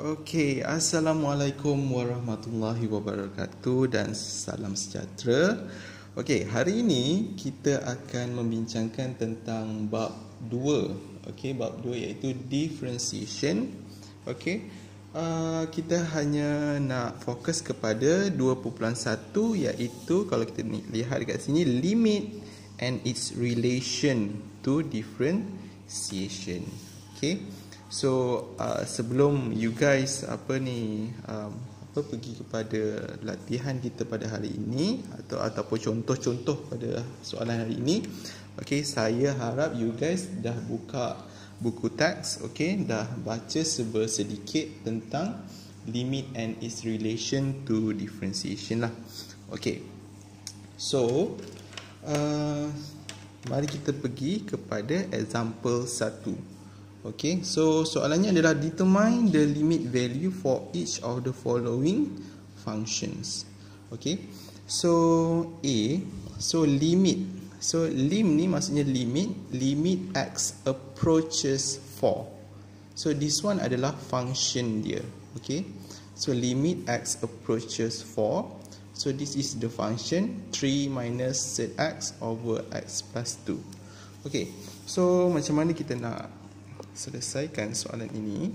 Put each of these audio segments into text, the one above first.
Okey, Assalamualaikum warahmatullahi wabarakatuh dan salam sejahtera. Okey, hari ini kita akan membincangkan tentang bab 2. Okey, bab 2 iaitu differentiation. Okey, kita hanya nak fokus kepada 2.1 iaitu kalau kita lihat dekat sini limit and its relation to differentiation. Okey. So sebelum you guys pergi kepada latihan kita pada hari ini ataupun contoh-contoh pada soalan hari ini, okey, saya harap you guys dah buka buku teks, okey, dah baca sedikit tentang limit and its relation to differentiation lah. Okey. So mari kita pergi kepada example 1. Okay, so soalannya adalah determine the limit value for each of the following functions. Okay, so A, so limit. So lim ni maksudnya limit x approaches 4. So this one adalah function dia. Okay, so limit x approaches 4. So this is the function 3 minus zx over x plus 2. Okay, so macam mana kita nak selesaikan soalan ini?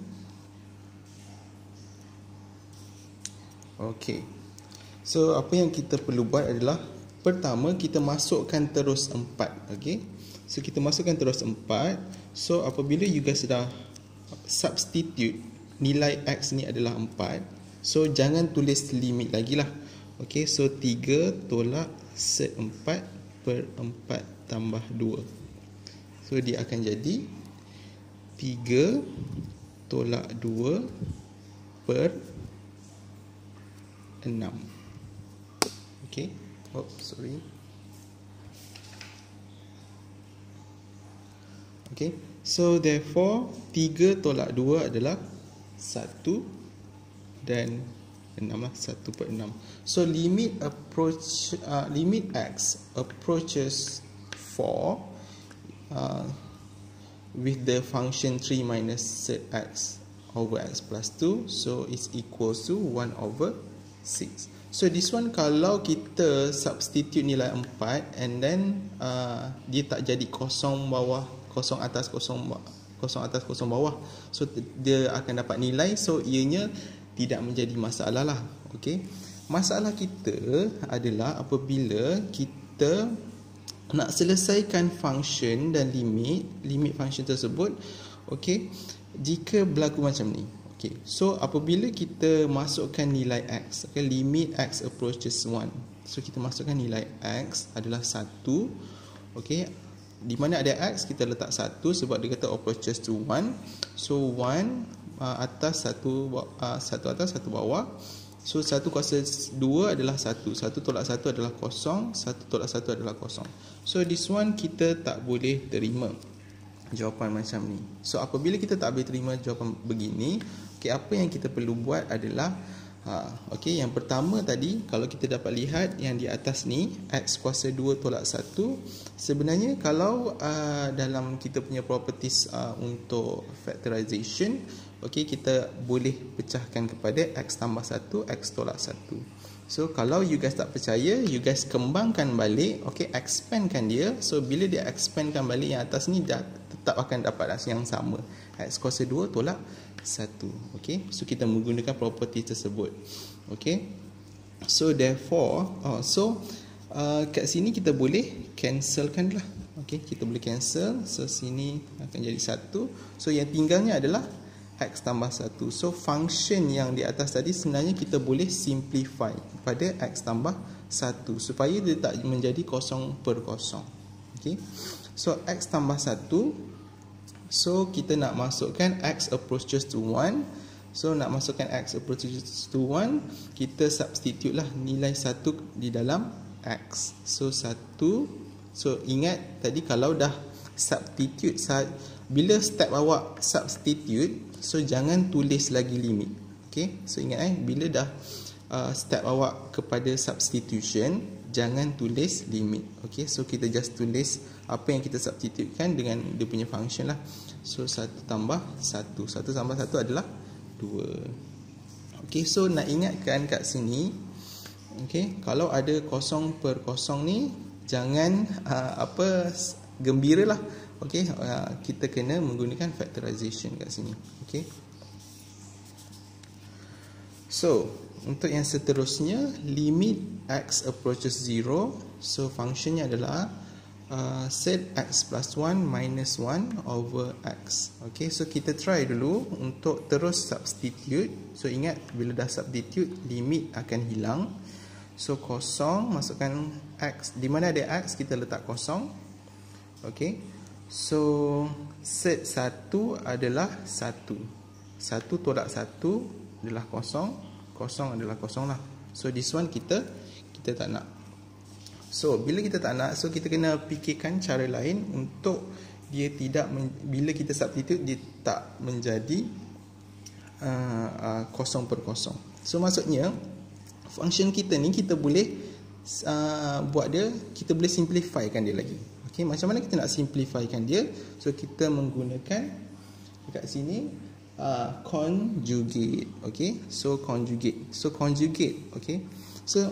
Okey. So apa yang kita perlu buat adalah pertama kita masukkan terus 4, okey. So kita masukkan terus 4. So apabila you guys dah substitute nilai x ni adalah 4, so jangan tulis limit lagi lah. Okey, so 3 tolak set 4 per 4 tambah 2. So dia akan jadi 3 tolak 2 per 6. Okay. Oh, sorry. Okay. So therefore 3 tolak 2 adalah 1 dan 6 lah, 1 per 6. So limit x approaches 4 with the function 3 minus zx over x plus 2, so it's equals to 1 over 6. So this one kalau kita substitute nilai 4 and then dia tak jadi kosong bawah, kosong atas, kosong atas, kosong bawah, so dia akan dapat nilai. So ianya tidak menjadi masalah lah. Okay, masalah kita adalah apabila kita nak selesaikan function dan limit function tersebut. Okey, jika berlaku macam ni. Okey, so apabila kita masukkan nilai x, okay, limit x approaches 1, so kita masukkan nilai x adalah 1. Okey, di mana ada x kita letak 1 sebab dia kata approaches to 1. So 1 atas 1 atas 1 bawah. So 1 kuasa 2 adalah 1. 1 tolak 1 adalah kosong. 1 tolak 1 adalah kosong. So this one kita tak boleh terima jawapan macam ni. So apabila kita tak boleh terima jawapan begini, okay, apa yang kita perlu buat adalah okay, yang pertama tadi kalau kita dapat lihat yang di atas ni x kuasa 2 tolak 1, sebenarnya kalau dalam kita punya properties untuk factorization, okey, kita boleh pecahkan kepada x tambah 1, x tolak 1. So kalau you guys tak percaya, you guys kembangkan balik, okey, expandkan dia. So bila dia expandkan balik yang atas ni, dah tetap akan dapat yang sama, x kuasa 2 tolak 1. Okey, so kita menggunakan property tersebut. Okey, so therefore kat sini kita boleh cancelkan lah. Okey, kita boleh cancel. So sini akan jadi 1. So yang tinggalnya adalah x tambah 1. So function yang di atas tadi sebenarnya kita boleh simplify pada x tambah 1 supaya dia tak menjadi kosong per kosong. Okay, so x tambah 1. So kita nak masukkan x approaches to 1. So nak masukkan x approaches to 1, kita substitute lah nilai 1 di dalam x. So 1. So ingat tadi kalau dah substitute, bila step awak substitute, so jangan tulis lagi limit. Okay, so ingat bila dah step awak kepada substitution, jangan tulis limit. Okay, so kita just tulis apa yang kita substitutekan dengan dia punya function lah. So 1 tambah 1 adalah 2. Okey, so nak ingatkan kat sini, okey, kalau ada 0/0 ni jangan gembiralah. Okey, kita kena menggunakan factorization kat sini. Okey. So, untuk yang seterusnya, limit x approaches 0. So, functionnya adalah set x plus 1 minus 1 over x. Okay, so kita try dulu untuk terus substitute. So, ingat bila dah substitute, limit akan hilang. So, 0, masukkan x. Di mana ada x, kita letak 0. Okay, so set 1 adalah 1. 1 tolak 1 adalah 0. 0 adalah 0 lah. So, this one kita tak nak. So, bila kita tak nak, so kita kena fikirkan cara lain untuk dia tidak, bila kita substitute, dia tak menjadi 0/0. So, maksudnya, function kita ni, kita boleh buat dia, kita boleh simplifykan dia lagi. Okay, macam mana kita nak simplifykan dia? So, kita menggunakan dekat sini conjugate. Okay, so conjugate. Okay, so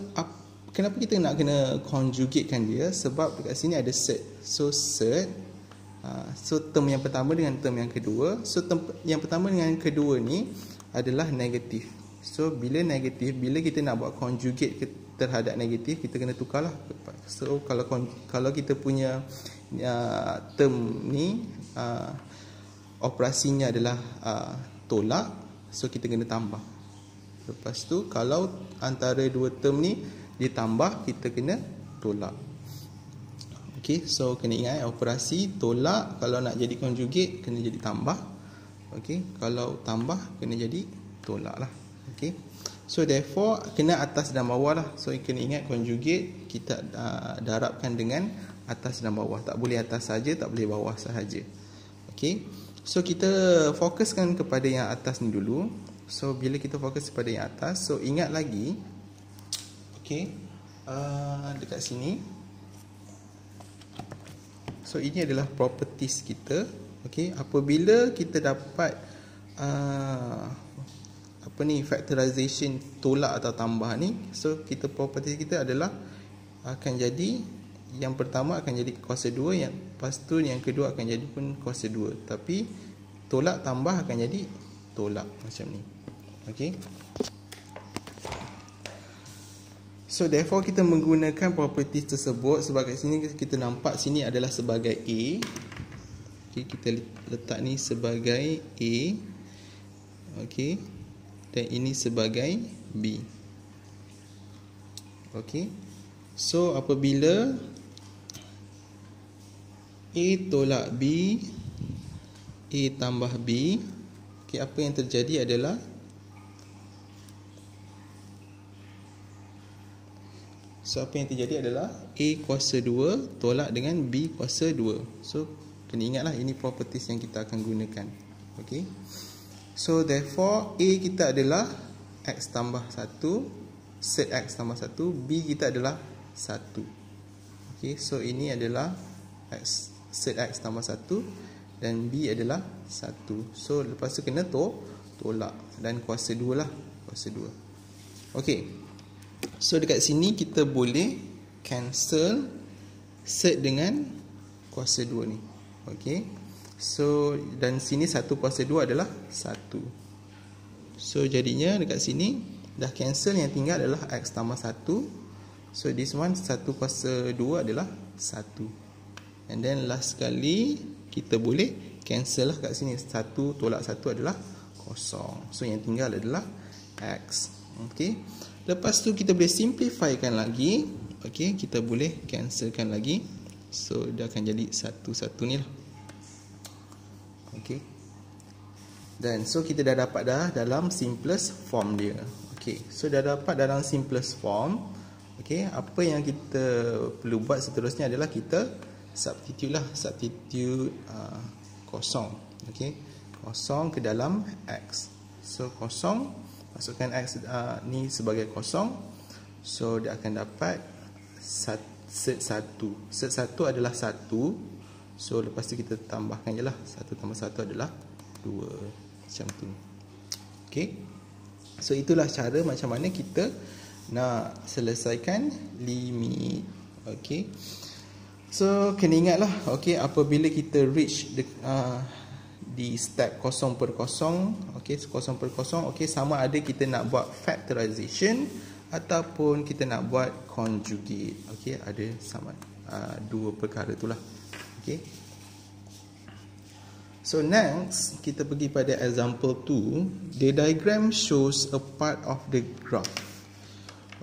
kenapa kita nak kena conjugatekan dia? Sebab dekat sini ada set. So set, so term yang pertama dengan term yang kedua. So term yang pertama dengan yang kedua ni adalah negatif. So bila negatif, bila kita nak buat conjugate terhadap negatif, kita kena tukarlah. So kalau kita punya term ni operasinya adalah tolak, so kita kena tambah. Lepas tu kalau antara dua term ni ditambah, kita kena tolak. Okey, so kena ingat operasi tolak kalau nak jadi conjugate kena jadi tambah. Okey, kalau tambah kena jadi tolak lah. Okey, so therefore kena atas dan bawah lah. So kena ingat conjugate kita darabkan dengan atas dan bawah. Tak boleh atas saja, tak boleh bawah sahaja. Okey, so kita fokuskan kepada yang atas ni dulu. So bila kita fokus kepada yang atas, so ingat lagi, okey, dekat sini, so ini adalah properties kita. Okey, apabila kita dapat factorization tolak atau tambah ni, so kita properties kita adalah akan jadi, yang pertama akan jadi kuasa 2, yang lepas tu yang kedua akan jadi pun kuasa 2, tapi tolak tambah akan jadi tolak macam ni. Okey, so therefore kita menggunakan properties tersebut. Sebab kat sini kita nampak sini adalah sebagai A. Okey, kita letak ni sebagai A. Okey, dan ini sebagai B. Okey, so apabila A tolak B, A tambah B, okey, apa yang terjadi adalah A kuasa 2 tolak dengan B kuasa 2. So kena ingatlah ini properties yang kita akan gunakan. Okey, so therefore A kita adalah X tambah 1, set X tambah 1, B kita adalah 1. Okey, so ini adalah X, set X tambah 1, dan B adalah 1. So lepas tu kena tolak dan kuasa 2 lah, kuasa 2. Okey, so dekat sini kita boleh cancel set dengan kuasa 2 ni. Okey, so dan sini 1 kuasa 2 adalah 1. So jadinya dekat sini dah cancel, yang tinggal adalah X tambah 1. So this one 1 kuasa 2 adalah 1. And then last sekali kita boleh cancel lah kat sini. 1 tolak 1 adalah 0. So yang tinggal adalah X. Okey, lepas tu kita boleh simplifykan lagi. Okey, kita boleh cancelkan lagi. So dia akan jadi 1 ni lah. Okey, dan so kita dah dapat dalam simplest form dia. Okey, so dah dapat dalam simplest form. Okey, apa yang kita perlu buat seterusnya adalah kita substitute lah. Substitute 0. Okey, 0 ke dalam X. So 0, masukkan X ni sebagai 0. So dia akan dapat set 1. Set 1 adalah 1. So lepas tu kita tambahkan je lah. 1 tambah 1 adalah 2. Macam tu. Ok, Okey. So itulah cara macam mana kita nak selesaikan limit. Okey. So kena ingatlah, okey, apabila kita reach di step 0 per 0, okey, 0 per 0, okey, sama ada kita nak buat factorization ataupun kita nak buat conjugate. Okey, ada sama dua perkara itulah. Okey. So next, kita pergi pada example 2. The diagram shows a part of the graph.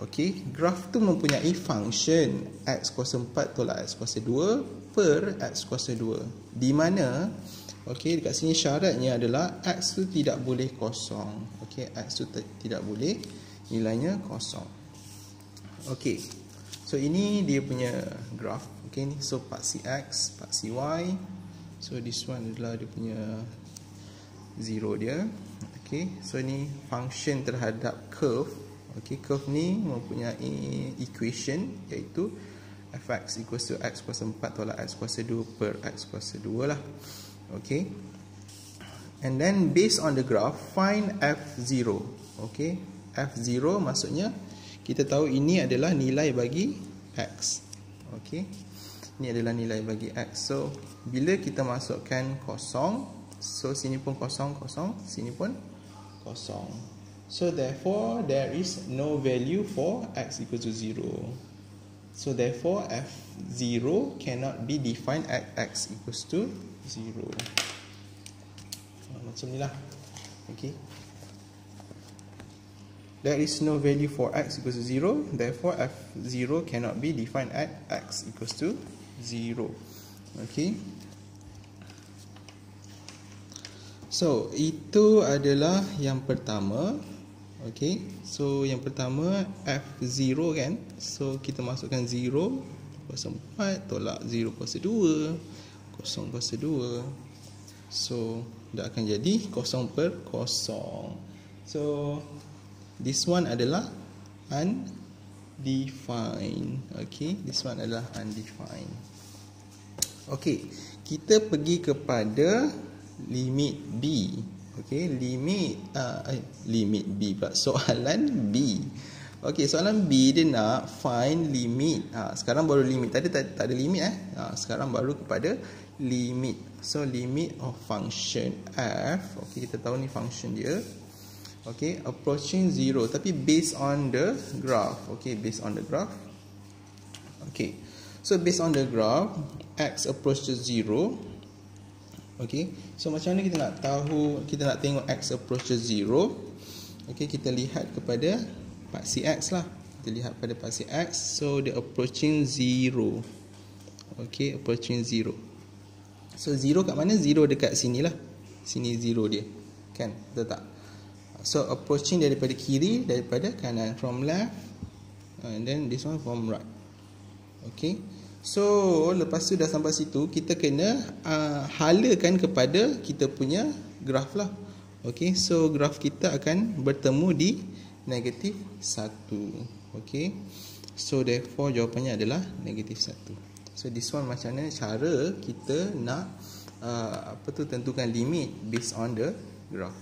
Okey, graf tu mempunyai function x kuasa 4 tolak x kuasa 2 per x kuasa 2. Di mana, okey, dekat sini syaratnya adalah x tu tidak boleh kosong. Okey, x tu tidak boleh nilainya kosong. Okey, so ini dia punya graf. Okey, ni so paksi x, paksi y. So this one adalah dia punya zero dia. Okey, so ni function terhadap curve. Okey, curve ni mempunyai equation iaitu fx equals to x kuasa 4 tolak x kuasa 2 per x kuasa 2 lah. Okey. And then based on the graph, find f0. Okey, f0 maksudnya kita tahu ini adalah nilai bagi x. Okey. Ini adalah nilai bagi x. So bila kita masukkan kosong, so sini pun kosong, kosong, sini pun kosong. So therefore there is no value for x equal to 0. So therefore f0 cannot be defined at x equals to 0. Macam ni lah. Okay. There is no value for x equals to 0. Therefore f0 cannot be defined at x equals to 0. Okay. So itu adalah yang pertama. Okay, so yang pertama f0 kan. So kita masukkan 0 kuasa 4 tolak 0 kuasa 2, 0 kuasa 2. So dah akan jadi 0 per 0. So this one adalah undefined. Okay, this one adalah undefined. Okay, kita pergi kepada limit B. Okey, limit B pula. Soalan B. Okey, soalan B dia nak find limit. Sekarang baru limit. Tadi tak ada limit sekarang baru kepada limit. So limit of function f. Okey, kita tahu ni function dia. Okey, approaching 0 tapi based on the graph. Okey, based on the graph. Okey. So based on the graph, x approaches 0. Okey, so macam mana kita nak tahu, kita nak tengok x approaches 0. Okey, kita lihat kepada paksi x lah. Kita lihat pada paksi x, so dia approaching 0. Okey, approaching 0. So 0 kat mana? 0 dekat sini lah. Sini 0 dia. Kan? Betul tak? So approaching daripada kiri, daripada kanan, from left, and then this one from right. Okey. So lepas tu dah sampai situ, kita kena halakan kepada kita punya graf lah. Okay, so graf kita akan bertemu di negatif 1. Okay, so therefore jawapannya adalah negatif 1. So this one macam mana cara kita nak tentukan limit based on the graph.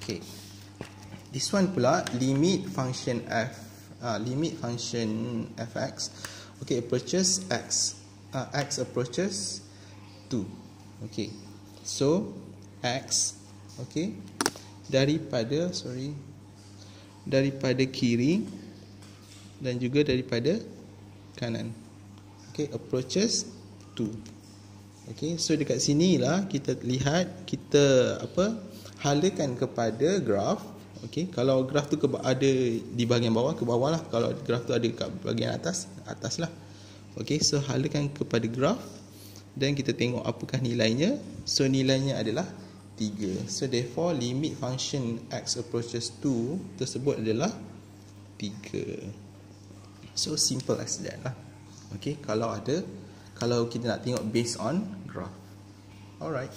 Okay, this one pula limit function f, limit function fx. Okay, approaches x. X approaches 2. Okay, so x, okay, daripada kiri dan juga daripada kanan. Okay, approaches 2. Okay, so dekat sini lah kita lihat, kita halakan kepada graf. Okay, kalau graf tu ada di bahagian bawah, ke bawah lah. Kalau graf tu ada kat bahagian atas, atas lah. Okay, so halakan kepada graf dan kita tengok apakah nilainya. So nilainya adalah 3. So therefore limit function x approaches 2 tersebut adalah 3. So simple as that lah. Okay, kalau kita nak tengok based on graph. Alright.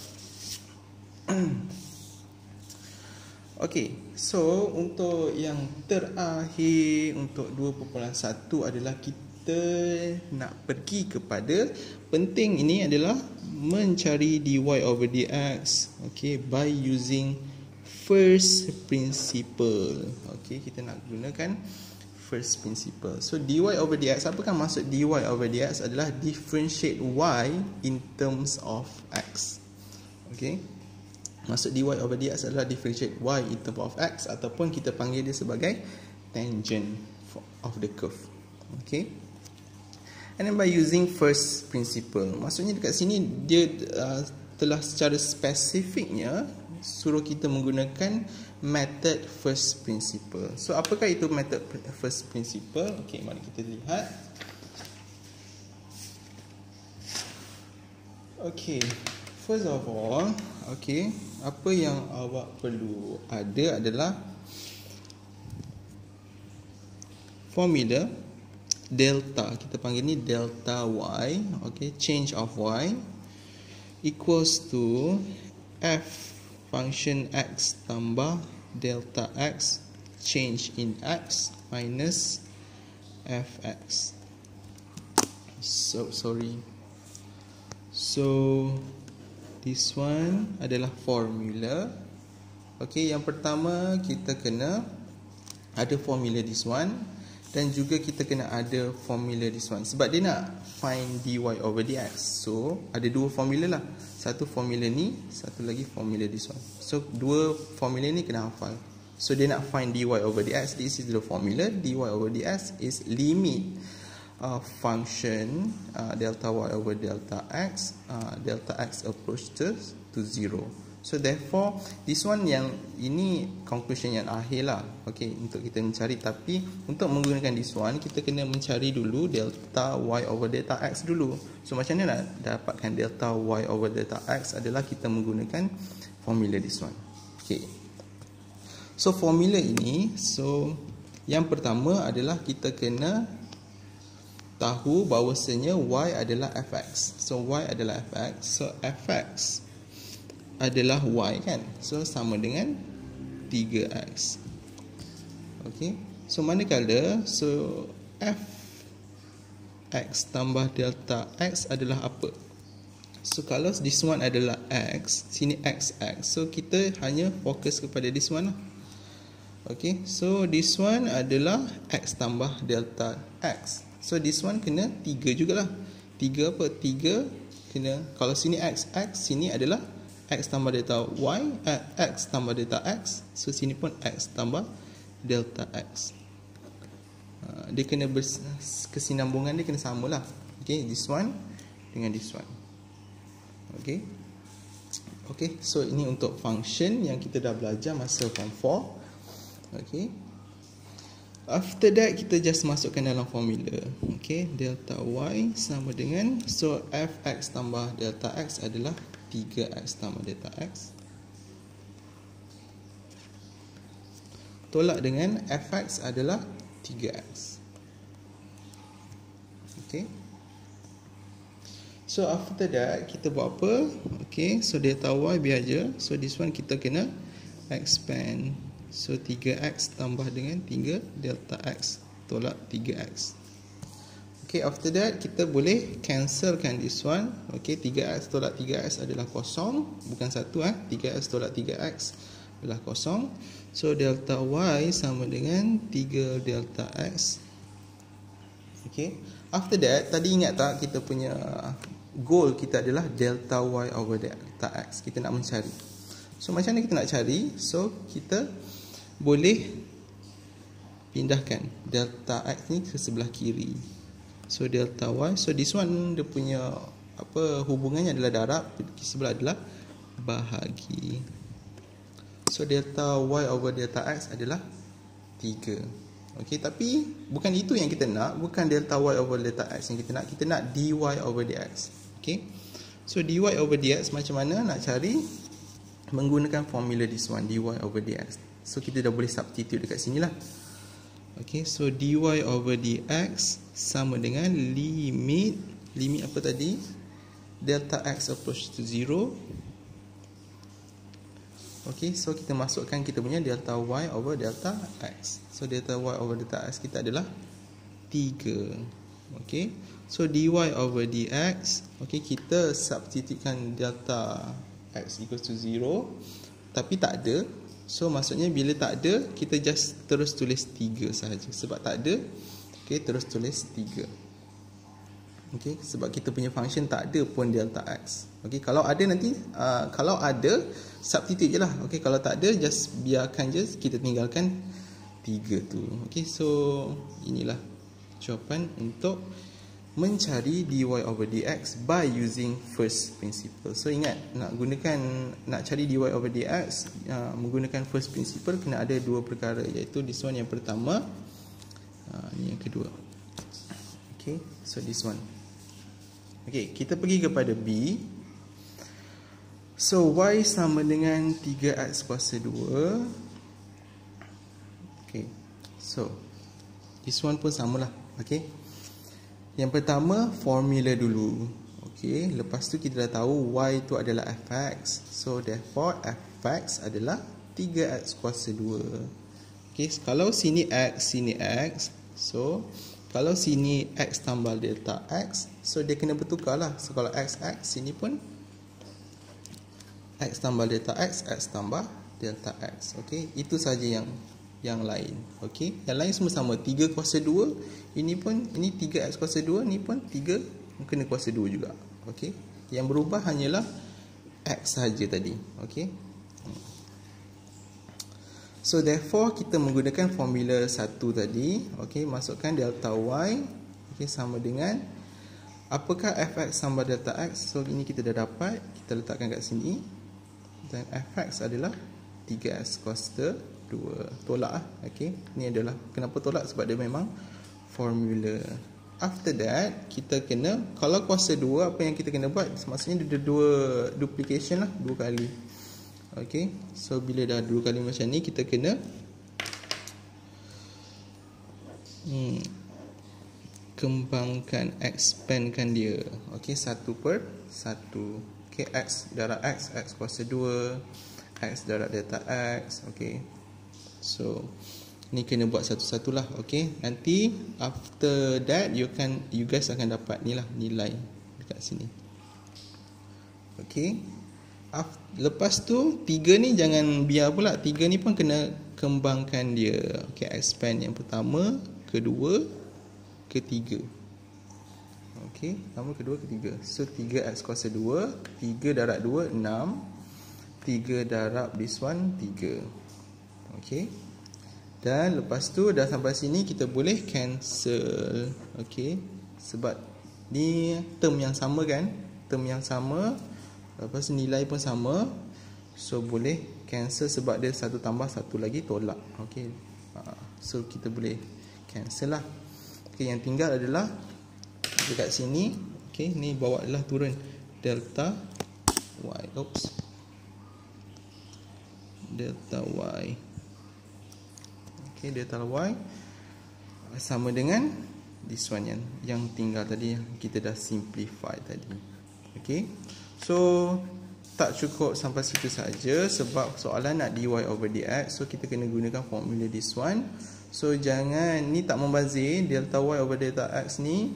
Okay, so untuk yang terakhir, untuk 2.1 adalah kita nak pergi kepada, penting ini adalah mencari dy over dx, okay, by using first principle. Okey, kita nak gunakan first principle. So dy over dx, apakah maksud dy over dx? Adalah differentiate y in terms of x. Okey, maksud dy over dx adalah differentiate y in terms of x, ataupun kita panggil dia sebagai tangent of the curve. Okey, and then by using first principle, maksudnya dekat sini dia telah secara spesifiknya suruh kita menggunakan method first principle. So apakah itu method first principle? Okey, mari kita lihat. Okey, first of all, okey, apa yang awak perlu ada adalah formula delta, kita panggil ni delta y, okey, change of y equals to f function x tambah delta x change in x minus fx. So this one adalah formula. Okey, yang pertama kita kena ada formula this one, dan juga kita kena ada formula this one, sebab dia nak find dy over dx. So ada dua formula lah, satu formula ni, satu lagi formula this one. So dua formula ni kena hafal. So dia nak find dy over dx. This is the formula. Dy over dx is limit function delta y over delta x approach to 0. So therefore this one, yang ini conclusion yang akhir lah, okay, untuk kita mencari. Tapi untuk menggunakan this one, kita kena mencari dulu delta y over delta x dulu. So macam mana nak dapatkan delta y over delta x? Adalah kita menggunakan formula this one. Okay, so formula ini, so yang pertama adalah kita kena tahu bahawasanya y adalah fx. So y adalah fx, so fx adalah y kan, so sama dengan 3x. Okey, so manakala so f x tambah delta x adalah apa? So kalau this one adalah x, sini x, so kita hanya fokus kepada this one lah. Okey, so this one adalah x tambah delta x, so this one kena 3 jugalah. 3 apa? 3 kena, kalau sini x, sini adalah x tambah delta y, x tambah delta x, so sini pun x tambah delta x. Dia kena kesinambungan dia kena samalah. Okay, this one dengan this one. Okay, so ini untuk function yang kita dah belajar masa form 4. Okay, after that kita just masukkan dalam formula. Okay, delta y sama dengan, so fx tambah delta x adalah 3x tambah delta x, tolak dengan fx adalah 3x. Okay, so after that kita buat apa? Okay, so delta y biar je. So this one kita kena expand, so 3x tambah dengan 3 delta x, tolak 3x. Okay, after that kita boleh cancelkan this one. Okay, 3x tolak 3x adalah kosong, bukan 1 3x tolak 3x adalah kosong. So delta y sama dengan 3 delta x. Okay, after that tadi ingat tak kita punya goal kita adalah delta y over delta x, kita nak mencari. So macam mana kita nak cari? So kita boleh pindahkan delta x ni ke sebelah kiri. So delta y, so this one dia punya apa hubungannya adalah darab, di sebelah adalah bahagi. So delta y over delta x adalah 3. Okey, tapi bukan itu yang kita nak, bukan delta y over delta x yang kita nak dy over dx. Okey, so dy over dx macam mana nak cari? Menggunakan formula this one, dy over dx. So kita dah boleh substitute dekat sini lah. Okay, so dy over dx sama dengan limit apa tadi? Delta x approach to 0. Okay, so kita masukkan kita punya delta y over delta x. So delta y over delta x kita adalah 3. Okay, so dy over dx, okay, kita substitutekan delta x equals to 0, tapi tak ada. So maksudnya bila tak ada, kita just terus tulis 3 sahaja. Sebab tak ada, okay, terus tulis 3. Okay, sebab kita punya function tak ada pun delta x. Okay, kalau ada nanti, kalau ada, substitute je lah. Okay, kalau tak ada, just biarkan je, kita tinggalkan 3 tu. Okay, so inilah jawapan untuk mencari dy over dx by using first principle. So ingat, nak cari dy over dx menggunakan first principle, kena ada dua perkara, iaitu this one yang pertama, ni yang kedua. Okay, so this one. Okay, kita pergi kepada B. So y sama dengan 3x kuasa 2. Okay, so this one pun samalah. Okay, yang pertama formula dulu. Okay, lepas tu kita dah tahu y tu adalah fx. So therefore fx adalah 3x kuasa 2. Okay, kalau sini x, so kalau sini x tambah delta x, so dia kena bertukar lah. So kalau x, sini pun x tambah delta x tambah delta x. Okay, itu saja yang lain. Okay, yang lain semua sama, 3 kuasa 2. Ini 3x kuasa 2, ni pun 3 kena kuasa 2 juga. Okay, yang berubah hanyalah x saja tadi. Okay, so therefore kita menggunakan formula 1 tadi. Okay, masukkan delta y, okay, sama dengan, apakah fx tambah delta x. So ini kita dah dapat, kita letakkan kat sini. Dan fx adalah 3x kuasa 2. Tolak lah. Okay, ni adalah, kenapa tolak? Sebab dia memang formula. After that, kita kena, kalau kuasa 2, apa yang kita kena buat? Maksudnya dia ada dua duplication lah, 2 kali. Okay, so bila dah 2 kali macam ni, kita kena kembangkan, expandkan dia. Okay, 1 per 1. Okay, x darab x kuasa 2, x darab delta x. Okay, so ni kena buat satu-satu lah. Okay, nanti after that you guys akan dapat ni lah nilai dekat sini. Okay, lepas tu 3 ni jangan biar pula, 3 ni pun kena kembangkan dia. Okay, expand yang pertama, kedua, ketiga. Okay, pertama, kedua, ketiga. So 3x kuasa 2, 3 darab 2 6, 3 darab this one 3. Okay, dan lepas tu dah sampai sini, kita boleh cancel. Okay, sebab ni term yang sama kan, term yang sama, lepas tu nilai pun sama. So boleh cancel sebab dia 1 tambah 1 lagi tolak. Okay, so kita boleh cancel lah. Okay, yang tinggal adalah dekat sini. Okay, ni bawa lah turun delta y. Delta y. Okay, delta y sama dengan this one yang tinggal tadi, yang kita dah simplify tadi. Okay, so tak cukup sampai situ saja, sebab soalan nak dy over dx. So kita kena gunakan formula this one. So jangan, ni tak membazir delta y over delta x ni.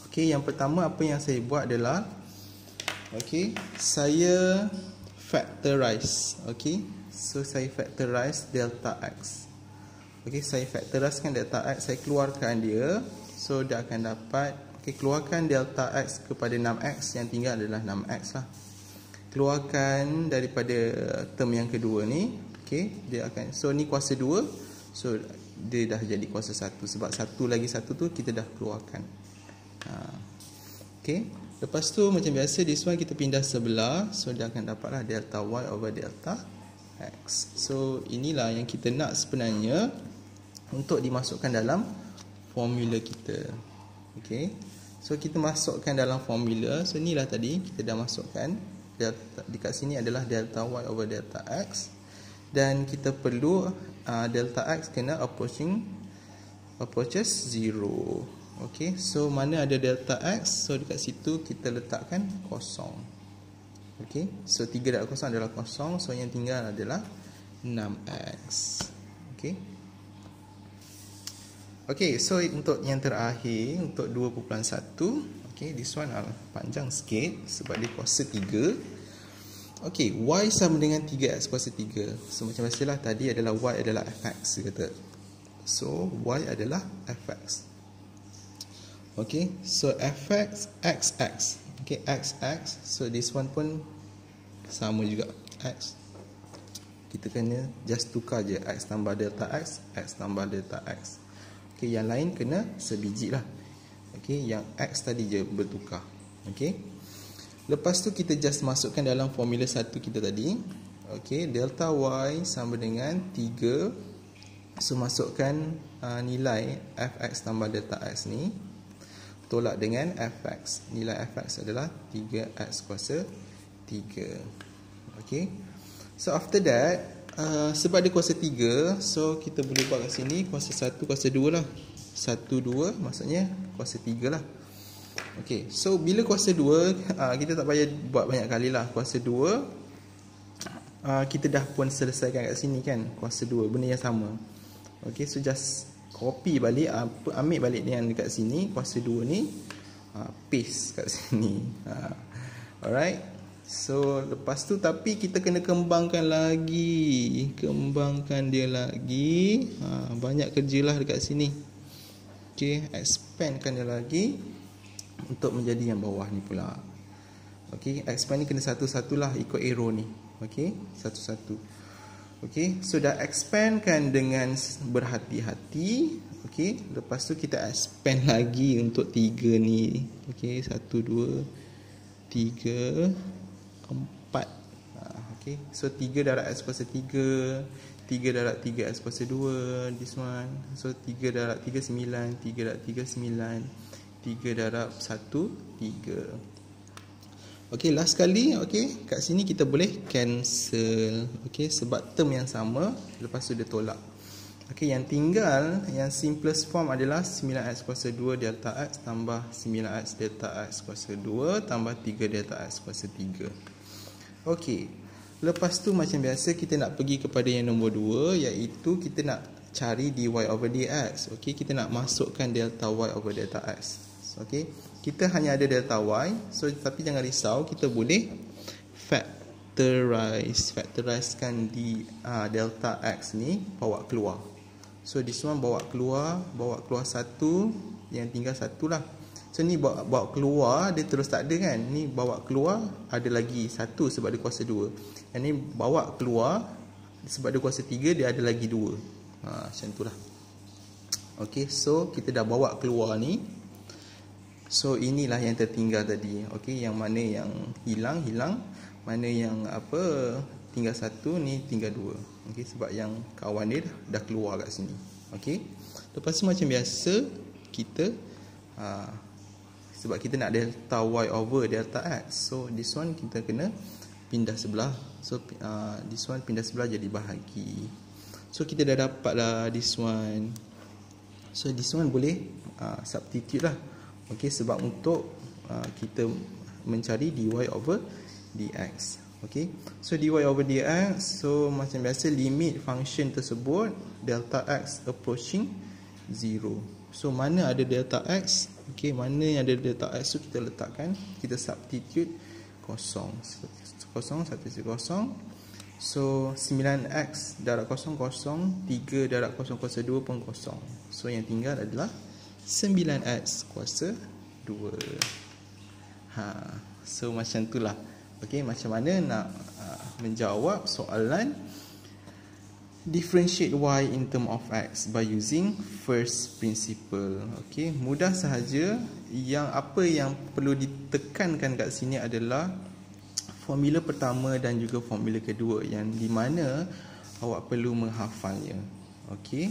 Okay, yang pertama apa yang saya buat adalah, okay, saya factorize. Okay, so saya factorize delta x. Okay, saya factorizekan delta x, saya keluarkan dia. So dia akan dapat, okay, keluarkan delta x kepada 6x, yang tinggal adalah 6x lah. Keluarkan daripada term yang kedua ni. Okay, dia akan, so ni kuasa 2, so dia dah jadi kuasa 1, sebab 1 lagi 1 tu kita dah keluarkan. Okay, lepas tu macam biasa, this one kita pindah sebelah. So dia akan dapatlah delta y over delta x. So inilah yang kita nak sebenarnya untuk dimasukkan dalam formula kita. Okay, so kita masukkan dalam formula. So inilah tadi kita dah masukkan delta, dekat sini adalah delta y over delta x. Dan kita perlu delta x kena approaches 0. Okay, so mana ada delta x, so dekat situ kita letakkan kosong. Okay, so 3 darab kosong adalah kosong. So yang tinggal adalah 6x. Okay, okay, so untuk yang terakhir, untuk 2.1, okay, this one panjang sikit sebab dia kuasa 3. Okay, y sama dengan 3x kuasa 3. So macam biasalah, tadi adalah y adalah fx kata. So y adalah fx. Okay, so fx xx. Okay, xx. So this one pun sama juga, x. Kita kena just tukar je x tambah delta x tambah delta x. Okay, yang lain kena sebiji lah. Okay, yang x tadi je bertukar. Okay, lepas tu kita just masukkan dalam formula 1 kita tadi. Okay, delta y sama dengan 3. So masukkan nilai fx tambah delta x ni, tolak dengan fx. Nilai fx adalah 3x kuasa 3. Okay, so after that, sebab dia kuasa 3, so kita boleh buat kat sini kuasa 1, kuasa 2 lah. 1, 2 maksudnya kuasa 3 lah. Okay, so bila kuasa 2, kita tak payah buat banyak kali lah. Kuasa 2, kita dah pun selesaikan kat sini kan. Kuasa 2, benda yang sama. Okay, so just copy balik, ambil balik yang dekat sini, kuasa 2 ni, paste kat sini. Alright. So lepas tu tapi kita kena kembangkan lagi, kembangkan dia lagi. Banyak kerja lah dekat sini. Okay, expandkan dia lagi untuk menjadi yang bawah ni pula. Okay, expand ni kena satu-satu lah, ikut arrow ni. Okay, satu-satu. Okay, so dah expandkan dengan berhati-hati. Okay, lepas tu kita expand lagi untuk 3 ni. Okay, 1, 2, 3, 4. Okay, so 3 darab x kuasa 3, 3 darab 3x kuasa 2, this one. So 3 darab 3, 9, 3 darab 3, 9, 3 darab 1, 3. Okay, last kali. Okay, kat sini kita boleh cancel. Okay, sebab term yang sama, lepas tu dia tolak. Okay, yang tinggal, yang simplest form adalah 9x kuasa 2 delta x tambah 9x delta x kuasa 2 tambah 3 delta x kuasa 3. Okey, lepas tu macam biasa kita nak pergi kepada yang nombor 2, iaitu kita nak cari dy over dx. Okey, kita nak masukkan delta y over delta x. Okey, kita hanya ada delta y, so tapi jangan risau, kita boleh factorizekan di delta x ni, bawa keluar. So this one bawa keluar 1, yang tinggal 1 lah. So ni bawa keluar, dia terus tak ada kan. Ni bawa keluar, ada lagi 1 sebab dia kuasa 2. Yang ni bawa keluar, sebab dia kuasa 3, dia ada lagi 2. Macam tu lah. Okay, so kita dah bawa keluar ni. So inilah yang tertinggal tadi. Okay, yang mana yang hilang. Mana yang tinggal 1, ni tinggal 2. Okay, sebab yang kawan dia dah keluar kat sini. Okay, lepas tu macam biasa, kita sebab kita nak delta y over delta x, so this one kita kena pindah sebelah. So this one pindah sebelah jadi bahagi. So kita dah dapat lah this one. So this one boleh substitute lah. Okay, sebab untuk kita mencari dy over dx. Okay, so dy over dx, so macam biasa limit function tersebut delta x approaching 0. So mana ada delta x, okay, mana yang ada delta x tu kita letakkan, kita substitute kosong. 0, 1, 0. So 9x darab 0, 0. 3 darab 0 kuasa 2 pun kosong. So yang tinggal adalah 9x kuasa 2. So macam tu lah. Okay, macam mana nak menjawab soalan differentiate y in term of x by using first principle. Okay, mudah sahaja. Apa yang perlu ditekankan kat sini adalah formula pertama dan juga formula kedua, yang di mana awak perlu menghafalnya. Okay,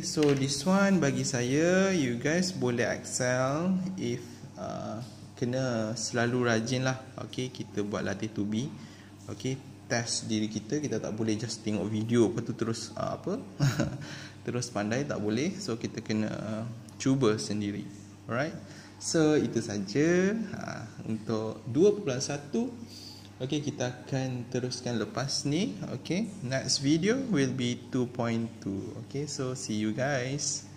so this one bagi saya, you guys boleh excel if kena selalu rajin lah. Okay, kita buat latih to be. Okay, test diri kita. Kita tak boleh just tengok video lepas tu terus terus pandai, tak boleh. So kita kena cuba sendiri. Alright, so itu saja untuk 2.1. Okay, kita akan teruskan lepas ni. Okay, next video will be 2.2. Okay, so see you guys.